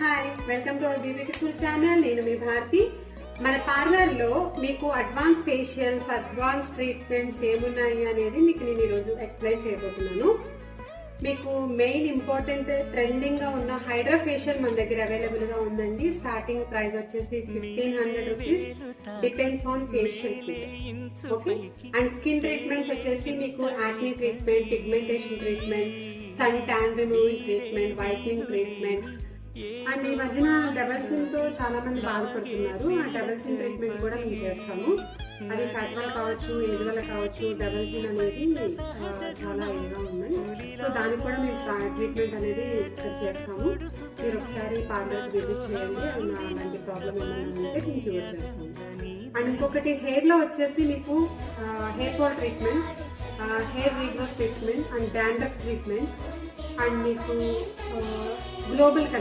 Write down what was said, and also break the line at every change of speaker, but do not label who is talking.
Hi, welcome to our beautiful channel. నేను మీ భారతి. మన parlour లో మీకు అడ్వాన్స్ ఫేషియల్స్, అడ్వాన్స్ ట్రీట్మెంట్స్ ఏమున్నాయి అనేది మీకు నేను ఈరోజు ఎక్స్ప్లెయిన్ చేయబోతున్నాను. మీకు మెయిన్ ఇంపార్టెంట్ ట్రెండింగ్ గా ఉన్న హైడ్రా ఫేషియల్ మన దగ్గర అవైలబుల్ గా ఉందండి. స్టార్టింగ్ ప్రైస్ వచ్చేసి 1500 rupees, depends on facial kit. Okay, and skin treatments వచ్చేసి మీకు acne treatment, pigmentation treatment, sun tan removing treatment, whitening treatment. And ఈ మధ్యన డబల్ చిన్ తో చాలా మంది బాధపడుతున్నారు. ఆ డబల్ చిన్ ట్రీట్మెంట్ కూడా మేము చేస్తాము. అది ఫ్యాట్ వల్ల కావచ్చు, ఏజ్ వల్ల కావచ్చు, డబల్ చిన్ అనేది చాలా ఇదిగా ఉన్నాయి. సో దానికి కూడా మేము ట్రీట్మెంట్ అనేది చేస్తాము. మీరు ఒకసారి పార్లర్ విజిట్ చేయండి. అలాంటి ప్రాబ్లం ఏమైనా ఉంటే మేము క్యూర్ చేస్తాము. అండ్ ఇంకొకటి హెయిర్ లో వచ్చేసి మీకు hair fall treatment, hair regrowth treatment, and dandruff treatment, and మీకు గ్లోబల్ కలర్